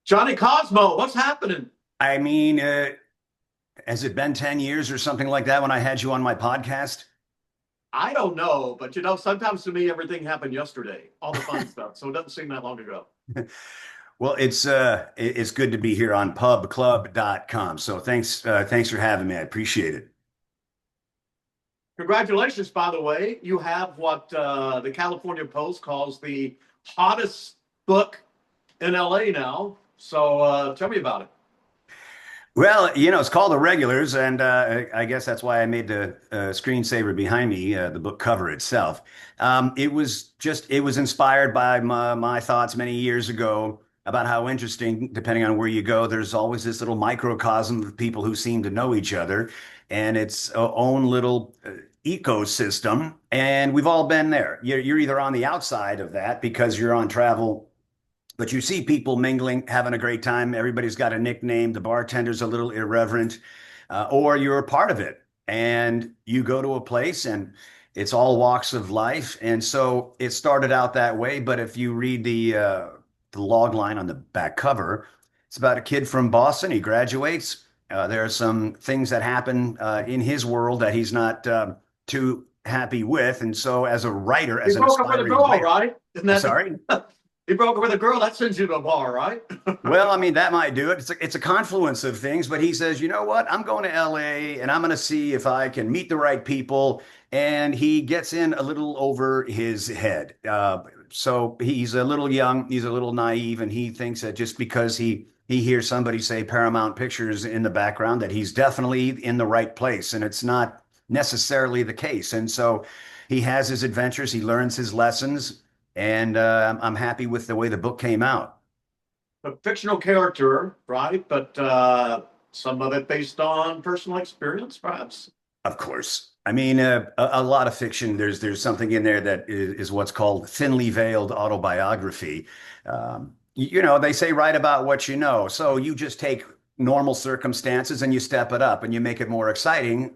Johnny Cosmo, what's happening? I mean, has it been 10 years or something like that when I had you on my podcast? I don't know, but sometimes to me everything happened yesterday, all the fun stuff. So it doesn't seem that long ago. Well, it's good to be here on PubClub.com. So thanks for having me. I appreciate it. Congratulations, by the way. You have what the California Post calls the hottest book in LA now. So tell me about it. Well, it's called The Regulars, and I guess that's why I made the screensaver behind me, the book cover itself. It was inspired by my thoughts many years ago about how interesting, depending on where you go, there's always this little microcosm of people who seem to know each other, and its own little ecosystem. And we've all been there. You're either on the outside of that because you're on travel, but you see people mingling, having a great time. Everybody's got a nickname. The bartender's a little irreverent, or you're a part of it. And you go to a place and it's all walks of life. And so it started out that way. But if you read the log line on the back cover, it's about a kid from Boston. He graduates. There are some things that happen in his world that he's not too happy with. And so, as a writer, He as an broke up with a aspiring girl, writer, right? Isn't sorry. that he broke up with a girl? That sends you to a bar, right? Well, I mean, that might do it. It's a confluence of things, but he says, you know what? I'm going to LA and I'm going to see if I can meet the right people. And he gets in a little over his head. So he's a little young, he's a little naive, and he thinks that just because he hears somebody say Paramount Pictures in the background, that he's definitely in the right place. And it's not necessarily the case. And so he has his adventures, he learns his lessons, and I'm happy with the way the book came out. A fictional character, right? But some of it based on personal experience, perhaps. Of course. I mean, a lot of fiction, there's something in there that is what's called thinly veiled autobiography. They say write about what you know. So you just take normal circumstances and you step it up and you make it more exciting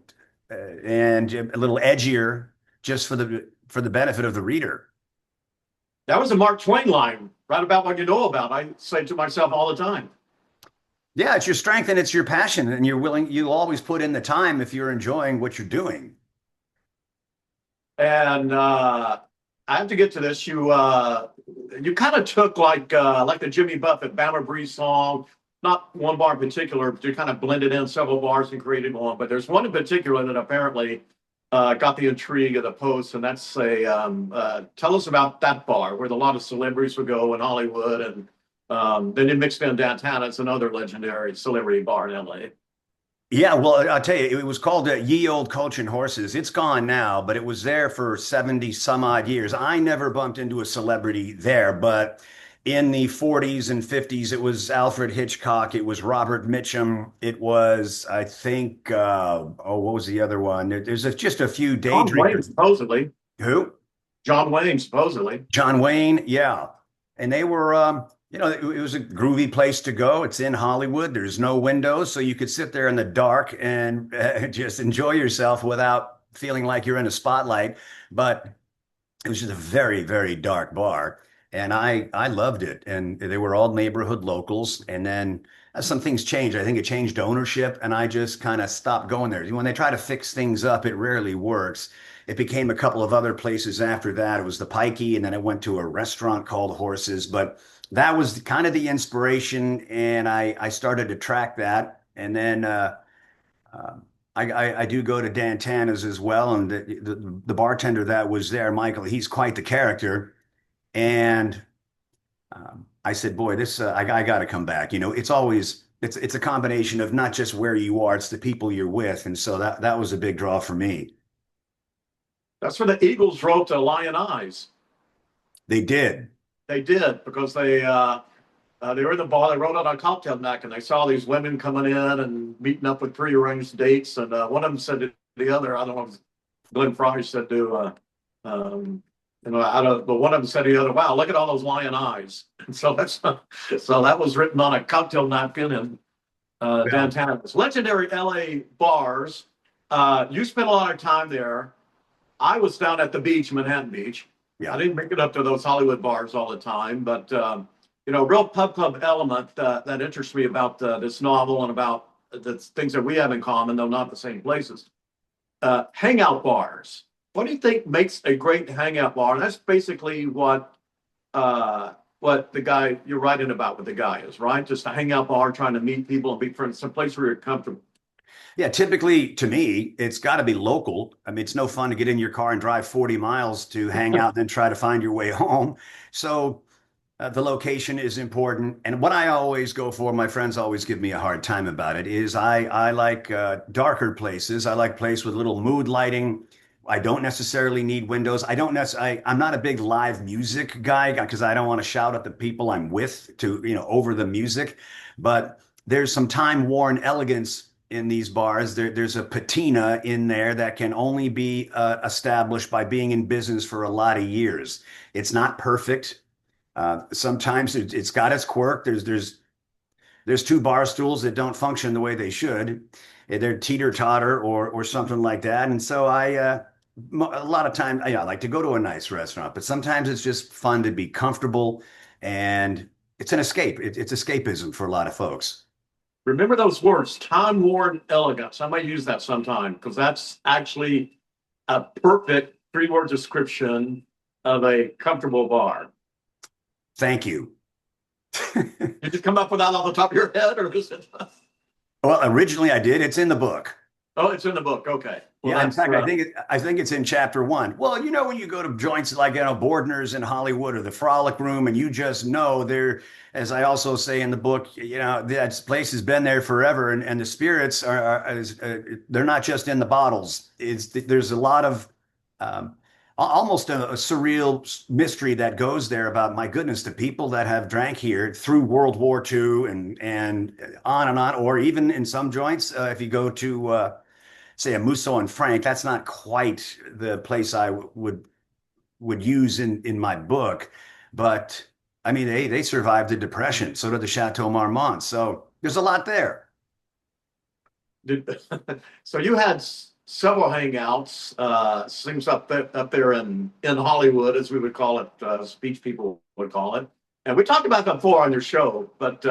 and a little edgier just for the benefit of the reader. That was a Mark Twain line, right about what you know about. I say to myself all the time. Yeah, it's your strength and it's your passion, and you'll always put in the time if you're enjoying what you're doing. And I have to get to this. You kind of took like the Jimmy Buffett Bama Breeze song, not one bar in particular, but you kind of blended in several bars and created one. But there's one in particular that apparently got the intrigue of the Post, and that's a tell us about that bar where a lot of celebrities would go in Hollywood, and then you mixed in Dan Tana. It's another legendary celebrity bar in LA. Yeah, well, I'll tell you, it was called Ye Old Coach and Horses. It's gone now, but it was there for 70 some odd years. I never bumped into a celebrity there, but in the 40s and 50s, it was Alfred Hitchcock, it was Robert Mitchum, it was, I think, what was the other one? There's just a few day John Wayne, drinkers. supposedly. Who? John Wayne, supposedly. John Wayne, yeah. And they were, it was a groovy place to go. It's in Hollywood. There's no windows, so you could sit there in the dark and just enjoy yourself without feeling like you're in a spotlight. But it was just a very, very dark bar, and I loved it. And they were all neighborhood locals. And then as some things changed. I think it changed ownership, and I just kind of stopped going there. When they try to fix things up, it rarely works. It became a couple of other places after that. It was the Pikey, and then it went to a restaurant called Horses. But that was kind of the inspiration, and I started to track that. And then uh, I do go to Dan Tana's as well, and the bartender that was there, Michael, he's quite the character. And I said, boy, this I got to come back. It's a combination of not just where you are, it's the people you're with, and so that was a big draw for me. That's where the Eagles wrote to Lion Eyes. They did. They did because they were in the bar. They wrote on a cocktail napkin. They saw these women coming in and meeting up with prearranged dates, and one of them said to the other, I don't know, if Glenn Fry said to, but one of them said to the other, "Wow, look at all those lion eyes." And so so that was written on a cocktail napkin in Yeah. downtown. It's legendary LA bars. You spent a lot of time there. I was down at the beach, Manhattan Beach. I Yeah. didn't make it up to those Hollywood bars all the time, but real pub club element that interests me about this novel and about the things that we have in common, though not the same places. Hangout bars. What do you think makes a great hangout bar? And that's basically what the guy you're writing about with the guy is, right? Just a hangout bar, trying to meet people and be friends, some place where you're comfortable. Yeah, typically to me, it's got to be local. I mean, it's no fun to get in your car and drive 40 miles to hang out and then try to find your way home. So the location is important. And what I always go for, my friends always give me a hard time about it, is I like darker places. I like place with little mood lighting. I don't necessarily need windows. I don't necessarily, I'm not a big live music guy because I don't want to shout at the people I'm with to, over the music. But there's some time-worn elegance in these bars. There's a patina in there that can only be established by being in business for a lot of years. It's not perfect. Sometimes it's got its quirk. There's two bar stools that don't function the way they should. They're teeter-totter or something like that. And so a lot of time, I like to go to a nice restaurant, but sometimes it's just fun to be comfortable, and it's an escape. It's escapism for a lot of folks. Remember those words, time-worn elegance. I might use that sometime because that's actually a perfect three-word description of a comfortable bar. Thank you. Did you come up with that off the top of your head, or is it? Well, originally I did. It's in the book. Oh, it's in the book. Okay. Well, Yeah, in fact, I think it's in chapter one. Well, when you go to joints like Bordner's in Hollywood or the Frolic Room, and you just know there, as I also say in the book, that place has been there forever, and the spirits they're not just in the bottles. There's a lot of almost a surreal mystery that goes there about, my goodness, the people that have drank here through World War II and on, or even in some joints, if you go to say a Musso and Frank, that's not quite the place I would use in my book, but I mean they survived the Depression. So did the Chateau Marmont. So there's a lot there. Did, so you had several hangouts, seems up there in Hollywood, as we would call it, speech people would call it. And we talked about that before on your show, but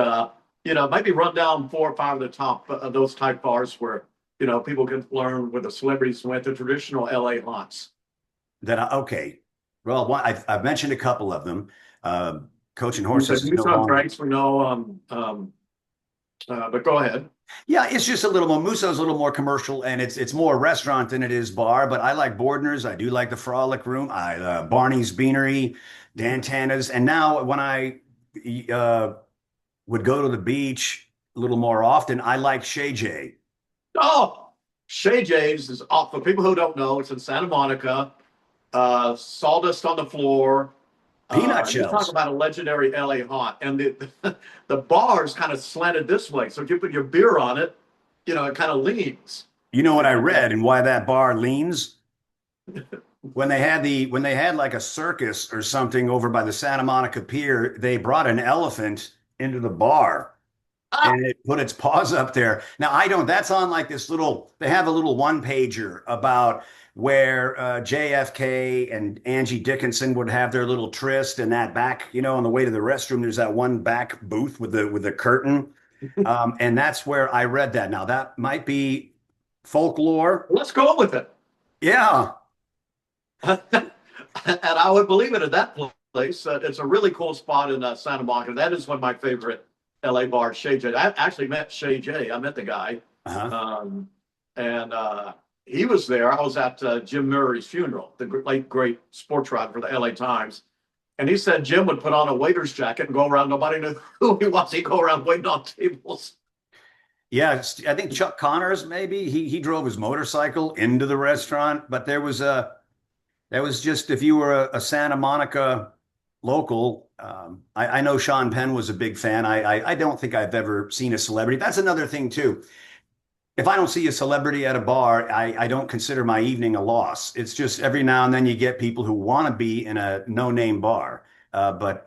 maybe run down 4 or 5 of the top of those type bars where people can learn where the celebrities went, the traditional LA haunts. Okay. Well, I've mentioned a couple of them. Coach and You said Horses is no Nissan longer. Franks, we know, but go ahead. Yeah, it's just a little more. Musso's a little more commercial, and it's more restaurant than it is bar. But I like Bordner's. I do like the Frolic Room. Barney's Beanery, Dan Tana's, and now when I would go to the beach a little more often, I like Shay J. Oh, Shay J's is off. For people who don't know, it's in Santa Monica. Sawdust on the floor. Peanut You talk shells. about a legendary LA haunt, and the bar is kind of slanted this way. So if you put your beer on it, it kind of leans. You know what I read and why that bar leans? When they had like a circus or something over by the Santa Monica Pier, they brought an elephant into the bar Ah, and it put its paws up there. Now I don't. That's on like this little. They have a little one pager about where JFK and Angie Dickinson would have their little tryst, and that back, on the way to the restroom, there's that one back booth with the curtain, and that's where I read that. Now that might be folklore. let's go with it. Yeah. And I would believe it at that place. It's a really cool spot in Santa Monica. That is one of my favorite LA bars, Shay J. I actually met Shay J. I met the guy. Uh-huh. And he was there. I was at Jim Murray's funeral, the late great sports writer for the LA Times. And he said Jim would put on a waiter's jacket and go around. Nobody knew who he was. He'd go around waiting on tables. Yeah, I think Chuck Connors maybe he drove his motorcycle into the restaurant, but that was just if you were a Santa Monica local. I know Sean Penn was a big fan. I don't think I've ever seen a celebrity. That's another thing too. If I don't see a celebrity at a bar, I don't consider my evening a loss. It's just every now and then you get people who want to be in a no-name bar. But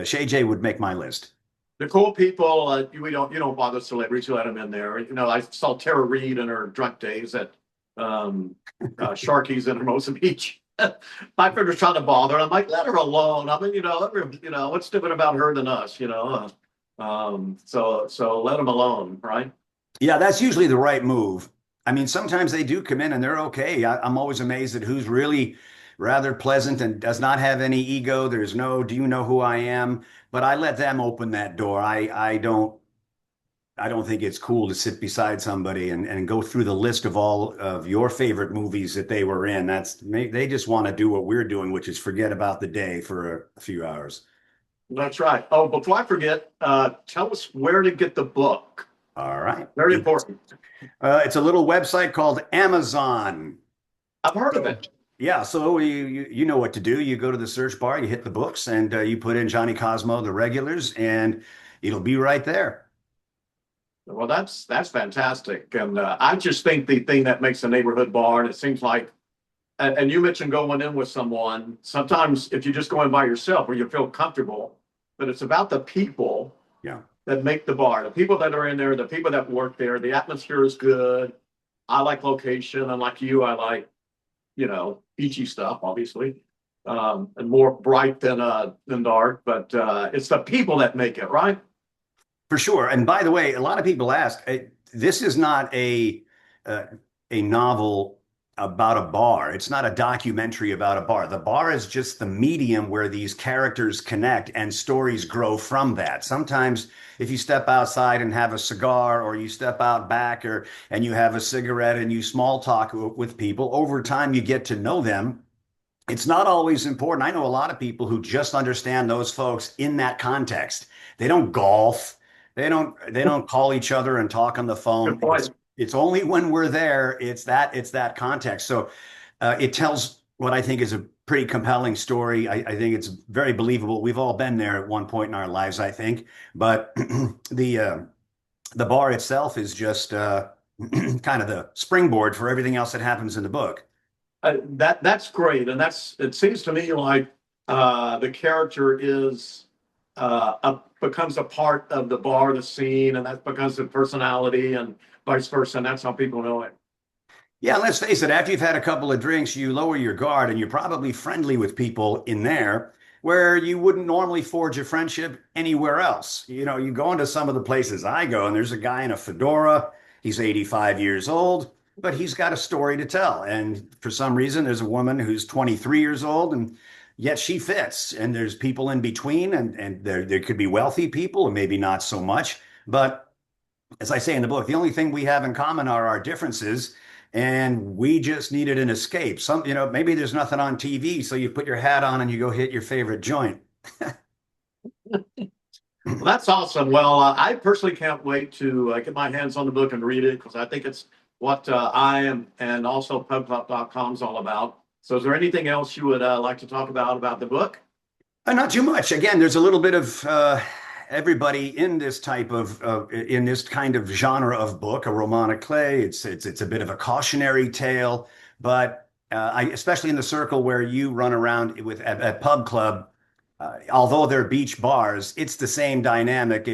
Shay J would make my list. The cool people, you don't bother celebrities. You let them in there. I saw Tara Reid in her drunk days at Sharky's in Hermosa Beach. My friend was trying to bother her. I'm like, let her alone. I mean, what's different about her than us, so let them alone, right? Yeah, that's usually the right move. I mean, sometimes they do come in and they're okay. I'm always amazed at who's really rather pleasant and does not have any ego. There's no, do you know who I am? But I let them open that door. I don't think it's cool to sit beside somebody and go through the list of all of your favorite movies that they were in. They just want to do what we're doing, which is forget about the day for a few hours. That's right. Oh, before I forget, tell us where to get the book. All right. Very important. It's a little website called Amazon. I've heard of So, it. yeah, so you know what to do. You go to the search bar, you hit the books, and you put in Johnny Cosmo, the regulars, and it'll be right there. Well, that's fantastic. And I just think the thing that makes a neighborhood bar, and it seems like, and you mentioned going in with someone, sometimes if you just go in by yourself where you feel comfortable, but it's about the people Yeah. that make the bar, the people that are in there, the people that work there, the atmosphere is good. I like location. And like you, I like, beachy stuff, obviously, and more bright than dark, but it's the people that make it, right? For sure. And by the way, a lot of people ask, this is not uh, a novel about a bar. It's not a documentary about a bar. The bar is just the medium where these characters connect and stories grow from that. Sometimes if you step outside and have a cigar, or you step out back, or and you have a cigarette and you small talk with people, over time you get to know them. It's not always important. I know a lot of people who just understand those folks in that context. They don't golf. They don't call each other and talk on the phone. Good It's point. it's only when we're there, it's that context. So it tells what I think is a pretty compelling story. I think it's very believable. We've all been there at one point in our lives, I think. But the bar itself is just kind of the springboard for everything else that happens in the book. That's great, and it seems to me like the character is becomes a part of the bar, the scene, and that becomes the personality, and vice versa. And that's how people know it. Yeah, let's face it, after you've had a couple of drinks, you lower your guard and you're probably friendly with people in there where you wouldn't normally forge a friendship anywhere else. You go into some of the places I go, and there's a guy in a fedora. He's 85 years old, but he's got a story to tell. And for some reason, there's a woman who's 23 years old, and yet she fits. And there's people in between, and there could be wealthy people, and maybe not so much. But as I say in the book, the only thing we have in common are our differences. And we just needed an escape. Maybe there's nothing on TV, so you put your hat on and you go hit your favorite joint. Well, that's awesome. Well, I personally can't wait to get my hands on the book and read it because I think it's what I am and also PubClub.com is all about. So, is there anything else you would like to talk about the book? Not too much. Again, there's a little bit of everybody in this in this kind of genre of book, a roman à clef. It's a bit of a cautionary tale, but especially in the circle where you run around at Pub Club, although they're beach bars, it's the same dynamic.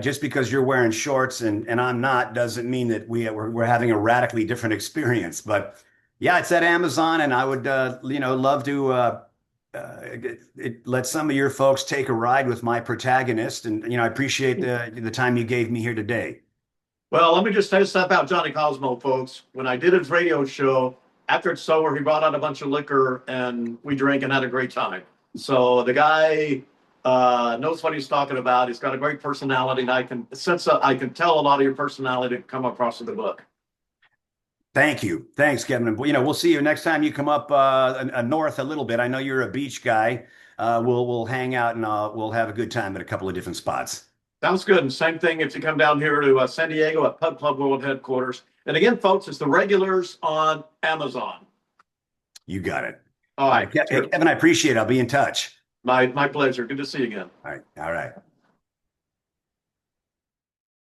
Just because you're wearing shorts and I'm not doesn't mean that we're having a radically different experience. But yeah, it's at Amazon, and I would love to. Let some of your folks take a ride with my protagonist, and I appreciate the time you gave me here today. Well, let me just tell you stuff about Johnny Cosmo, folks. When I did his radio show, after it's sober, he brought out a bunch of liquor and we drank and had a great time. So the guy knows what he's talking about. He's got a great personality, and I can tell a lot of your personality to come across in the book. Thank you. Thanks, Kevin. And we'll see you next time you come up north a little bit. I know you're a beach guy. We'll hang out, and we'll have a good time at a couple of different spots. Sounds good. And same thing if you come down here to San Diego at Pub Club World Headquarters. And again, folks, it's the regulars on Amazon. You got it. All right. Kevin, I appreciate it. I'll be in touch. My pleasure. Good to see you again. All right. All right.